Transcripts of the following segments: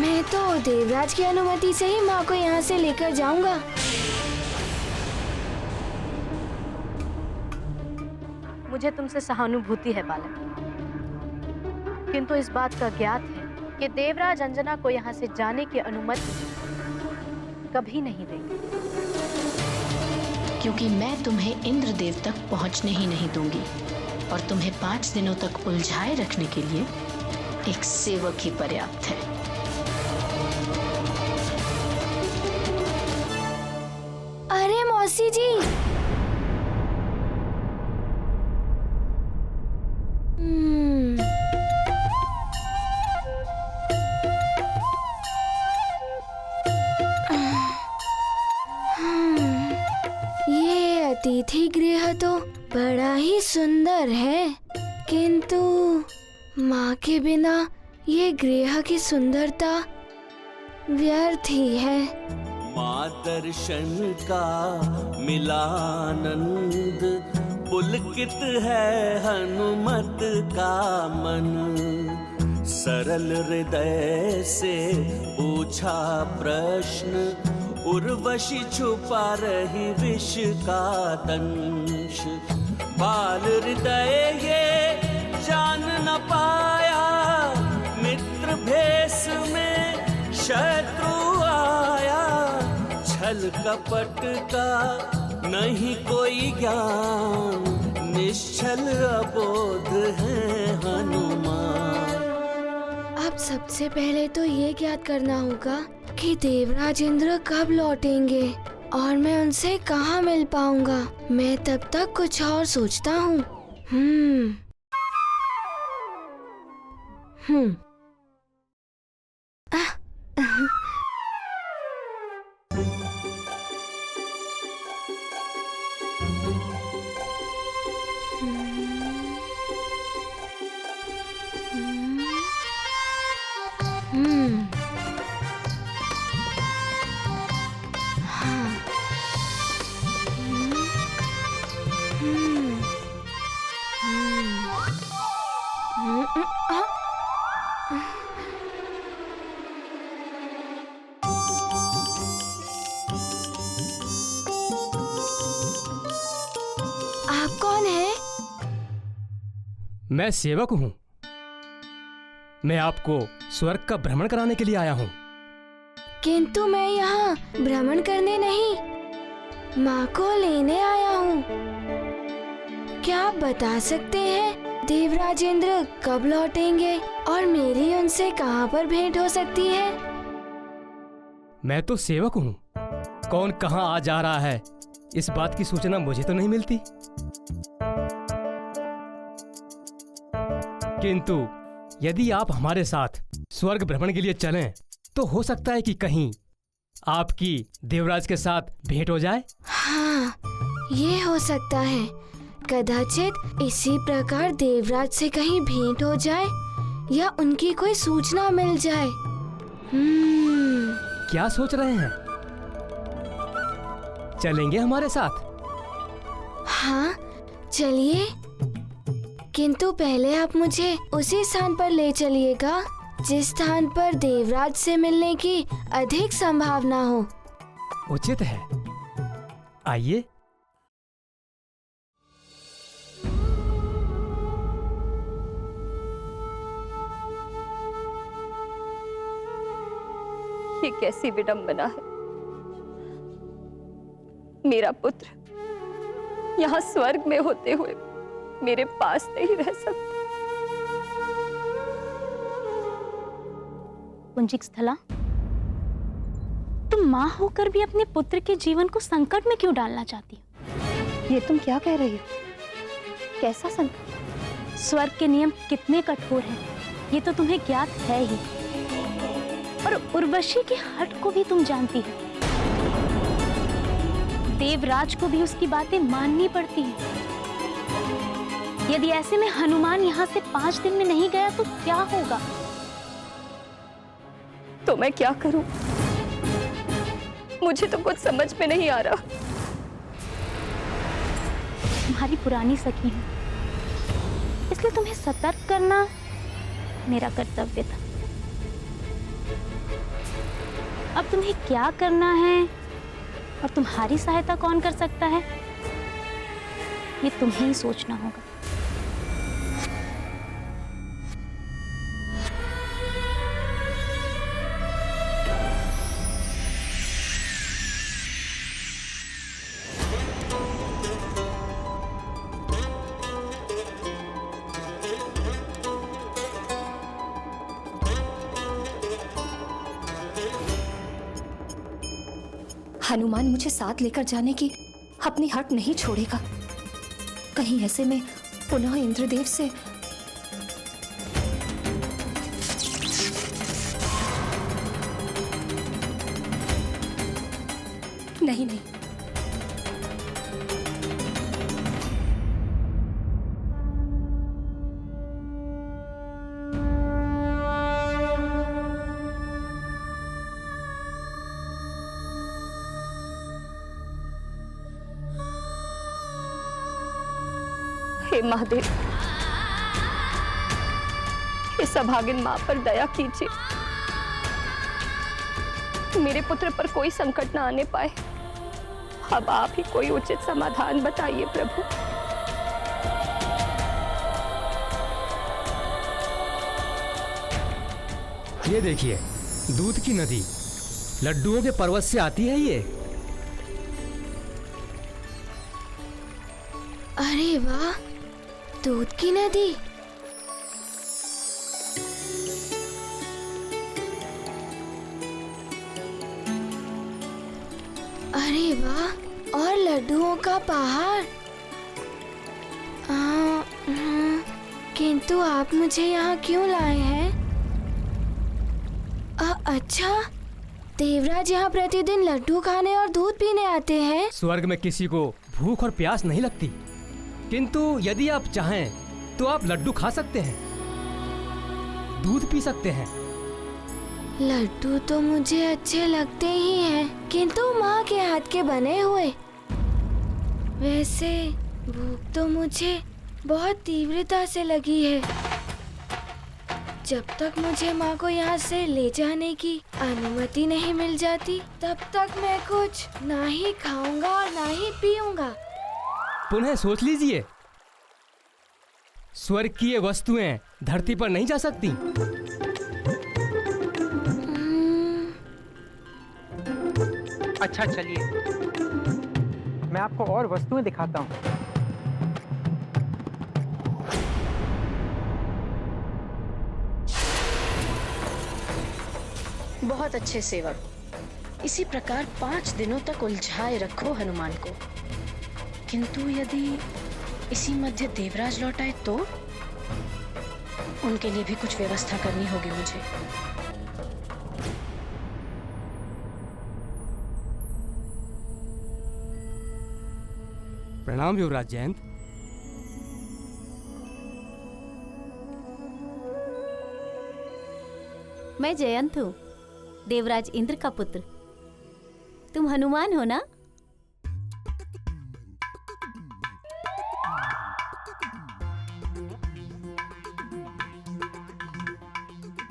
मैं तो देवराज की अनुमति से ही माँ को यहाँ से लेकर जाऊंगा। मुझे तुमसे सहानुभूति है बालक, किंतु इस बात का ज्ञात है कि देवराज अंजना को यहाँ से जाने की अनुमति कभी नहीं देंगे, क्योंकि मैं तुम्हें इंद्रदेव तक पहुंचने ही नहीं दूंगी और तुम्हें 5 दिनों तक उलझाए रखने के लिए एक सेवक ही पर्याप्त है। अरे मौसी जी, ये अतिथि गृह तो बड़ा ही सुंदर है, किंतु माँ के बिना ये गृह की सुंदरता व्यर्थ ही है। माँ दर्शन का मिलानंद, पुलकित है हनुमत का मन। सरल हृदय से पूछा प्रश्न, उर्वशी छुपा रही विष का दंश। बाल हृदय ये जान न पाया, मित्र भेष में शत्रु आया। छल कपट का नहीं कोई ज्ञान, निश्चल अबोध है हनुमान। अब सबसे पहले तो ये ज्ञात करना होगा कि देवराज इंद्र कब लौटेंगे और मैं उनसे कहाँ मिल पाऊंगा। मैं तब तक कुछ और सोचता हूँ। आप कौन है? मैं सेवक हूँ। मैं आपको स्वर्ग का भ्रमण कराने के लिए आया हूँ। किंतु मैं यहाँ भ्रमण करने नहीं, माँ को लेने आया हूँ। क्या आप बता सकते हैं देवराज इंद्र कब लौटेंगे और मेरी उनसे कहाँ पर भेंट हो सकती है? मैं तो सेवक हूँ, कौन कहाँ आ जा रहा है इस बात की सूचना मुझे तो नहीं मिलती। किंतु यदि आप हमारे साथ स्वर्ग भ्रमण के लिए चलें तो हो सकता है कि कहीं आपकी देवराज के साथ भेंट हो जाए। हाँ, ये हो सकता है। कदाचित इसी प्रकार देवराज से कहीं भेंट हो जाए या उनकी कोई सूचना मिल जाए। क्या सोच रहे हैं? चलेंगे हमारे साथ? हाँ, चलिए। किंतु पहले आप मुझे उसी स्थान पर ले चलिएगा जिस स्थान पर देवराज से मिलने की अधिक संभावना हो। उचित है, आइए। ये कैसी विडंबना है। मेरा पुत्र यहाँ स्वर्ग में होते हुए मेरे पास नहीं रह सकता। पुंजिक स्थला, तुम माँ होकर भी अपने पुत्र के जीवन को संकट में क्यों डालना चाहती हो? ये तुम क्या कह रही हो? कैसा संकट? स्वर्ग के नियम कितने कठोर हैं, ये तो तुम्हें ज्ञात है ही। और उर्वशी के हठ को भी तुम जानती हो। देवराज को भी उसकी बातें माननी पड़ती हैं। यदि ऐसे में हनुमान यहाँ से 5 दिन में नहीं गया तो क्या होगा? तो मैं क्या करूं? मुझे तो कुछ समझ में नहीं आ रहा। तुम्हारी पुरानी सखी हूं, इसलिए तुम्हें सतर्क करना मेरा कर्तव्य था। अब तुम्हें क्या करना है और तुम्हारी सहायता कौन कर सकता है, ये तुम्हें ही सोचना होगा। हनुमान मुझे साथ लेकर जाने की अपनी हट नहीं छोड़ेगा। कहीं ऐसे में पुनः इंद्रदेव से नहीं नहीं, हे महादेव, इस अभागिन मां पर दया कीजिए। मेरे पुत्र पर कोई संकट न आने पाए। अब आप ही कोई उचित समाधान बताइए प्रभु। ये देखिए, दूध की नदी लड्डुओं के पर्वत से आती है ये। अरे वाह, दूध की नदी। अरे वाह, और लड्डुओं का पहाड़। किंतु आप मुझे यहाँ क्यों लाए हैं? अच्छा, देवराज यहाँ प्रतिदिन लड्डू खाने और दूध पीने आते हैं। स्वर्ग में किसी को भूख और प्यास नहीं लगती, किंतु यदि आप चाहें तो आप लड्डू खा सकते हैं, दूध पी सकते हैं। लड्डू तो मुझे अच्छे लगते ही हैं, किंतु माँ के हाथ के बने हुए। वैसे भूख तो मुझे बहुत तीव्रता से लगी है। जब तक मुझे माँ को यहाँ से ले जाने की अनुमति नहीं मिल जाती, तब तक मैं कुछ ना ही खाऊंगा और ना ही पीऊंगा। पुनः सोच लीजिए, स्वर्ग की ये वस्तुएं धरती पर नहीं जा सकती। अच्छा चलिए, मैं आपको और वस्तुएं दिखाता हूँ। बहुत अच्छे सेवक, इसी प्रकार 5 दिनों तक उलझाए रखो हनुमान को। किंतु यदि इसी मध्य देवराज लौट आए तो उनके लिए भी कुछ व्यवस्था करनी होगी मुझे। प्रणाम युवराज जयंत। मैं जयंत हूँ, देवराज इंद्र का पुत्र। तुम हनुमान हो ना?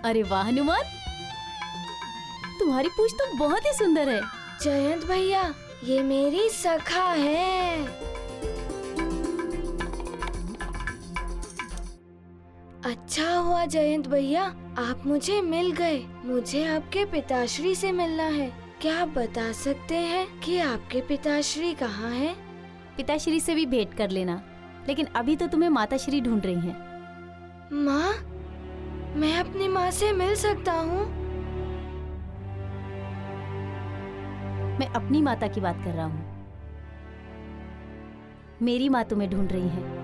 अरे वाह हनुमान, तुम्हारी पूंछ तो बहुत ही सुंदर है। जयंत भैया, ये मेरी सखा है। अच्छा हुआ जयंत भैया, आप मुझे मिल गए। मुझे आपके पिताश्री से मिलना है। क्या आप बता सकते हैं कि आपके पिताश्री कहाँ हैं? पिताश्री से भी भेंट कर लेना, लेकिन अभी तो तुम्हें माताश्री ढूंढ रही हैं। माँ, मैं अपनी माँ से मिल सकता हूँ? मैं अपनी माता की बात कर रहा हूँ। मेरी माँ तुम्हें ढूंढ रही है।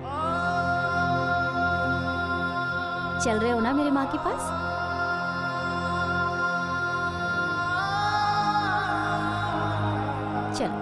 चल रहे हो ना मेरी माँ के पास? चल।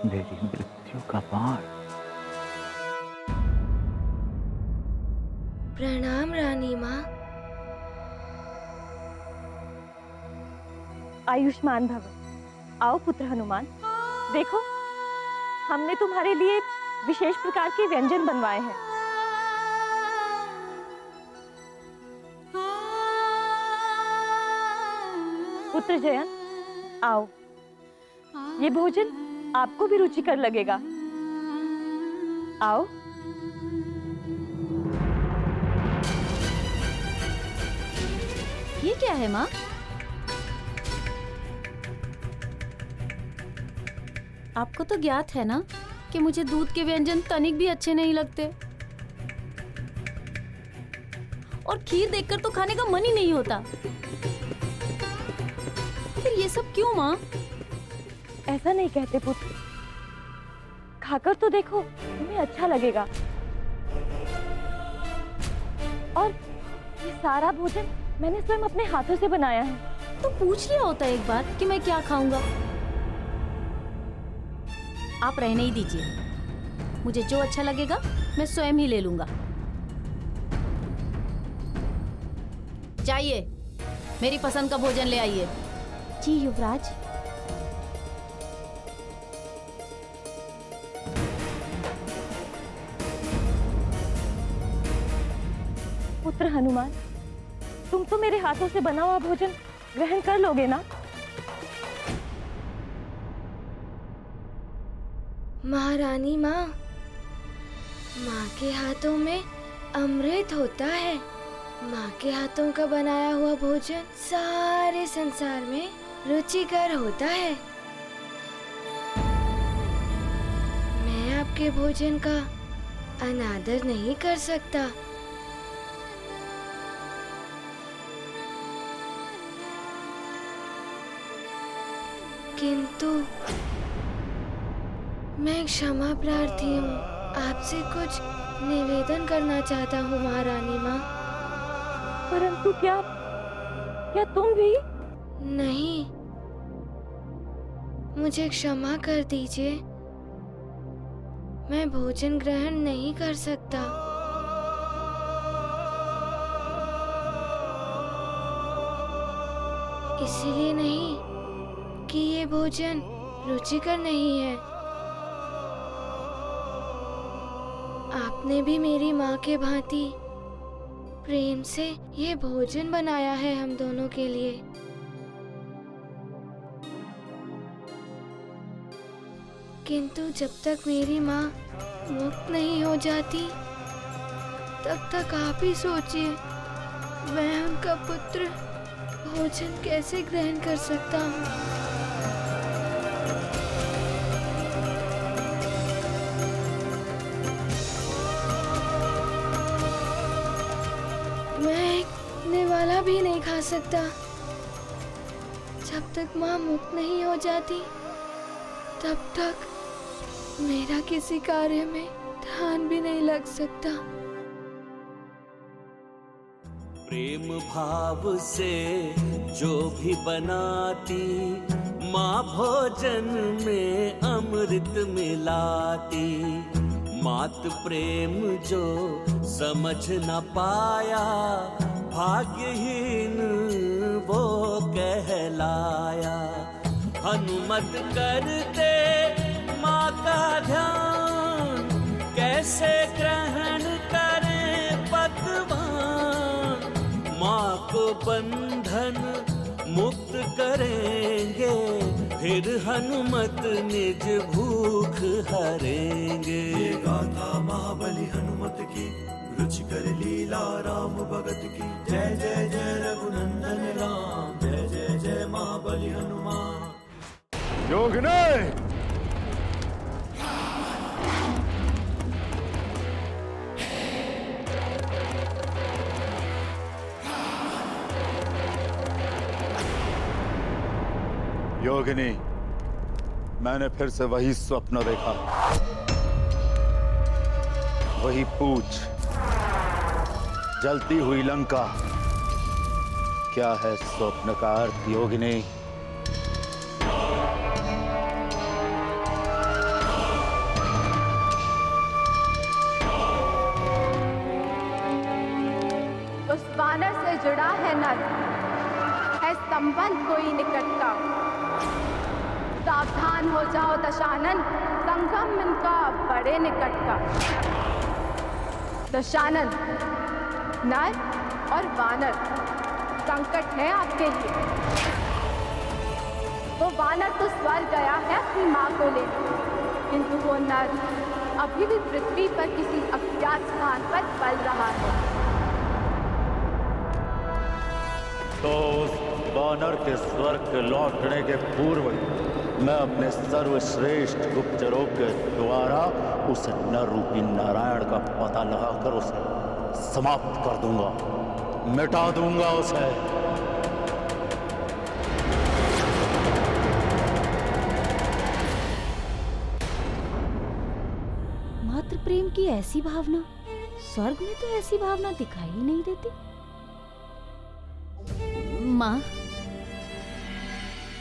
मेरी मृत्यु का बाण। प्रणाम रानी माँ। आयुष्मान भव। आओ पुत्र हनुमान, देखो हमने तुम्हारे लिए विशेष प्रकार के व्यंजन बनवाए हैं। पुत्र जयंत, आओ, ये भोजन आपको भी रुचिकर लगेगा। आओ। ये क्या है माँ? आपको तो ज्ञात है ना कि मुझे दूध के व्यंजन तनिक भी अच्छे नहीं लगते, और खीर देखकर तो खाने का मन ही नहीं होता। फिर ये सब क्यों माँ? ऐसा नहीं कहते पुत्र, खाकर तो देखो, तुम्हें अच्छा लगेगा। और ये सारा भोजन मैंने स्वयं अपने हाथों से बनाया है। तो पूछ लिया होता एक बार कि मैं क्या खाऊंगा। आप रहने ही दीजिए, मुझे जो अच्छा लगेगा मैं स्वयं ही ले लूंगा। जाइए, मेरी पसंद का भोजन ले आइए। जी युवराज। पुत्र हनुमान, तुम तो मेरे हाथों से बना हुआ भोजन ग्रहण कर लोगे ना? महारानी माँ, माँ के हाथों में अमृत होता है। माँ के हाथों का बनाया हुआ भोजन सारे संसार में रुचिकर होता है। मैं आपके भोजन का अनादर नहीं कर सकता। किंतु मैं क्षमा प्रार्थी हूँ, आपसे कुछ निवेदन करना चाहता हूँ महारानी माँ। परंतु क्या तुम भी? नहीं, मुझे क्षमा कर दीजिए, मैं भोजन ग्रहण नहीं कर सकता। इसीलिए नहीं कि ये भोजन रुचिकर नहीं है। आपने भी मेरी माँ के भांति प्रेम से ये भोजन बनाया है हम दोनों के लिए। किंतु जब तक मेरी माँ मुक्त नहीं हो जाती, तब तक आप ही सोचिए, मैं उनका पुत्र भोजन कैसे ग्रहण कर सकता हूँ। वाला भी नहीं खा सकता। जब तक माँ मुक्त नहीं हो जाती, तब तक मेरा किसी कार्य में ध्यान भी नहीं लग सकता। प्रेम भाव से जो भी बनाती, माँ भोजन में अमृत मिलाती। मात प्रेम जो समझ न पाया, भाग्यहीन वो कहलाया। हनुमत करते माँ का ध्यान, कैसे ग्रहण करें पकवान। माँ को बंधन मुक्त करेंगे, फिर हनुमत निज भूख हरेंगे। ये गाथा महाबली हनुमत की, रुचिकर लीला राम भगत की। जय जय जय रघुनंदन राम, जय जय जय महाबली हनुमान। योगिनी, योगिनी, मैंने फिर से वही स्वप्न देखा, वही पूछ, जलती हुई लंका। क्या है स्वप्न का अर्थ योगिनी? वानर से जुड़ा है नर, है संबंध कोई निकट का। सावधान हो जाओ दशानन, संगम इनका बड़े निकट का। दशानन, नर और वानर संकट है आपके लिए। वो वानर तो स्वर्ग गया है अपनी माँ को लेने, किंतु वो नर अभी भी पृथ्वी पर किसी अज्ञात स्थान पर पल रहा है। तो उस वानर के स्वर्ग के लौटने के पूर्व मैं अपने सर्वश्रेष्ठ गुप्तचरों के द्वारा उस नर रूपी नारायण का पता लगाकर उसे समाप्त कर दूंगा, मिटा दूंगा उसे। मात्र प्रेम की ऐसी भावना स्वर्ग में तो ऐसी भावना दिखाई ही नहीं देती। माँ,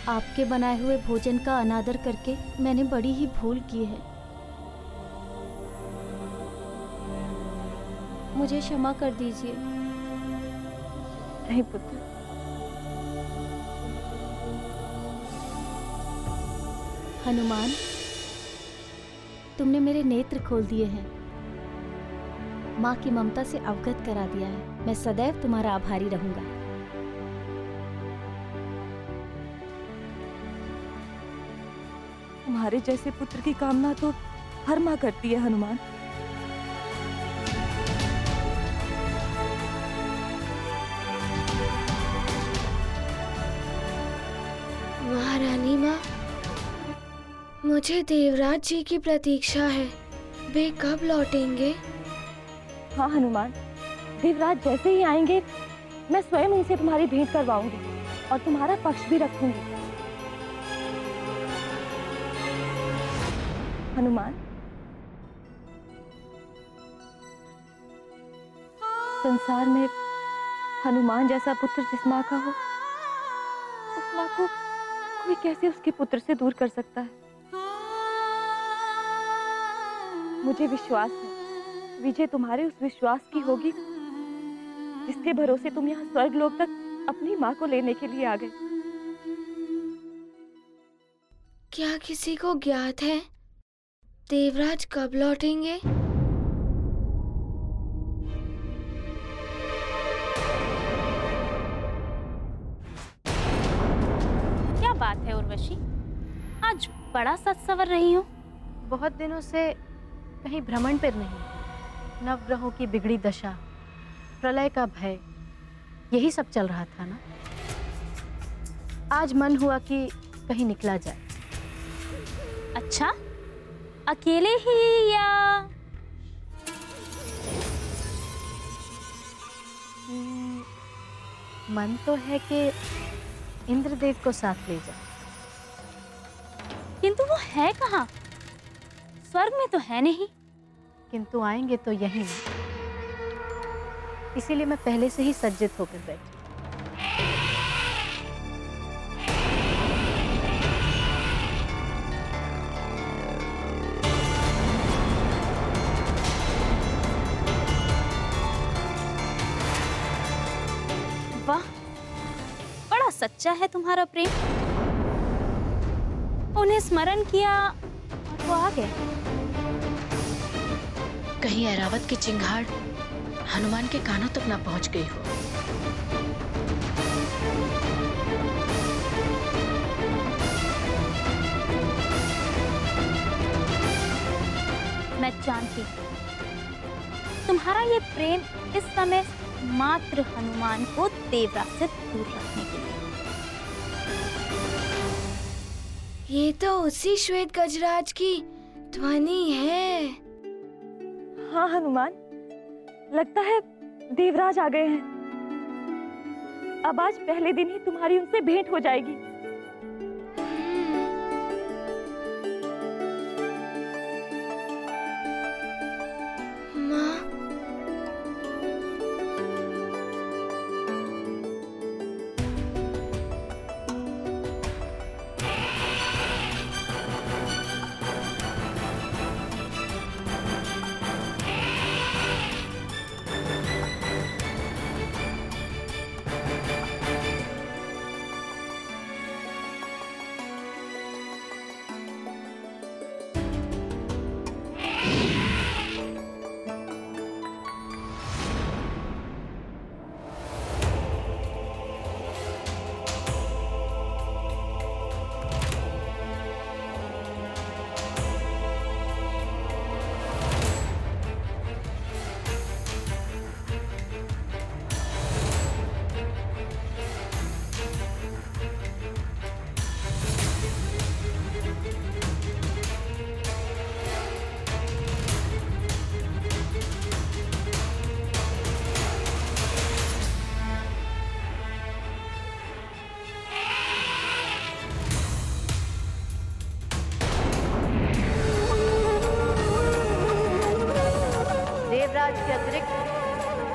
आपके बनाए हुए भोजन का अनादर करके मैंने बड़ी ही भूल की है। मुझे क्षमा कर दीजिए। नहीं पुत्र, हनुमान, तुमने मेरे नेत्र खोल दिए हैं, माँ की ममता से अवगत करा दिया है। मैं सदैव तुम्हारा आभारी रहूंगा। तुम्हारे जैसे पुत्र की कामना तो हर माँ करती है हनुमान। महारानी माँ, मुझे देवराज जी की प्रतीक्षा है। वे कब लौटेंगे? हाँ हनुमान, देवराज जैसे ही आएंगे मैं स्वयं उनसे तुम्हारी भेंट करवाऊंगी और तुम्हारा पक्ष भी रखूंगी। हनुमान, संसार में हनुमान जैसा पुत्र जिस माँ का हो, उस माँ को कोई कैसे उसके पुत्र से दूर कर सकता है। मुझे विश्वास है विजय तुम्हारे उस विश्वास की होगी जिसके भरोसे तुम यहाँ स्वर्ग लोक तक अपनी माँ को लेने के लिए आ गए। क्या किसी को ज्ञात है देवराज कब लौटेंगे? क्या बात है उर्वशी, आज बड़ा सच सवर रही हो। बहुत दिनों से कहीं भ्रमण पर नहीं, नवग्रहों की बिगड़ी दशा, प्रलय का भय, यही सब चल रहा था ना। आज मन हुआ कि कहीं निकला जाए। अच्छा, अकेले ही या? मन तो है कि इंद्रदेव को साथ ले जाए, किंतु वो है कहाँ? स्वर्ग में तो है नहीं। किंतु आएंगे तो यहीं, इसीलिए मैं पहले से ही सज्जित होकर बैठी। वाह, बड़ा सच्चा है तुम्हारा प्रेम। उन्हें स्मरण किया और वो आ गए। कहीं ऐरावत की चिंगाड़ हनुमान के कानों तक ना पहुंच गई हो। मैं जानती हूँ तुम्हारा ये प्रेम इस समय मात्र हनुमान को देवराज से दूर रखने के लिए। ये तो उसी श्वेत गजराज की ध्वनि है। हाँ हनुमान, लगता है देवराज आ गए हैं। अब आज पहले दिन ही तुम्हारी उनसे भेंट हो जाएगी। माँ,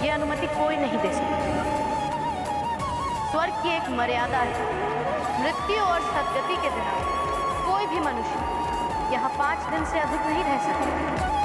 ये अनुमति कोई नहीं दे सकता। स्वर्ग की एक मर्यादा है। मृत्यु और सदगति के बिना कोई भी मनुष्य यहाँ 5 दिन से अधिक नहीं रह सकता।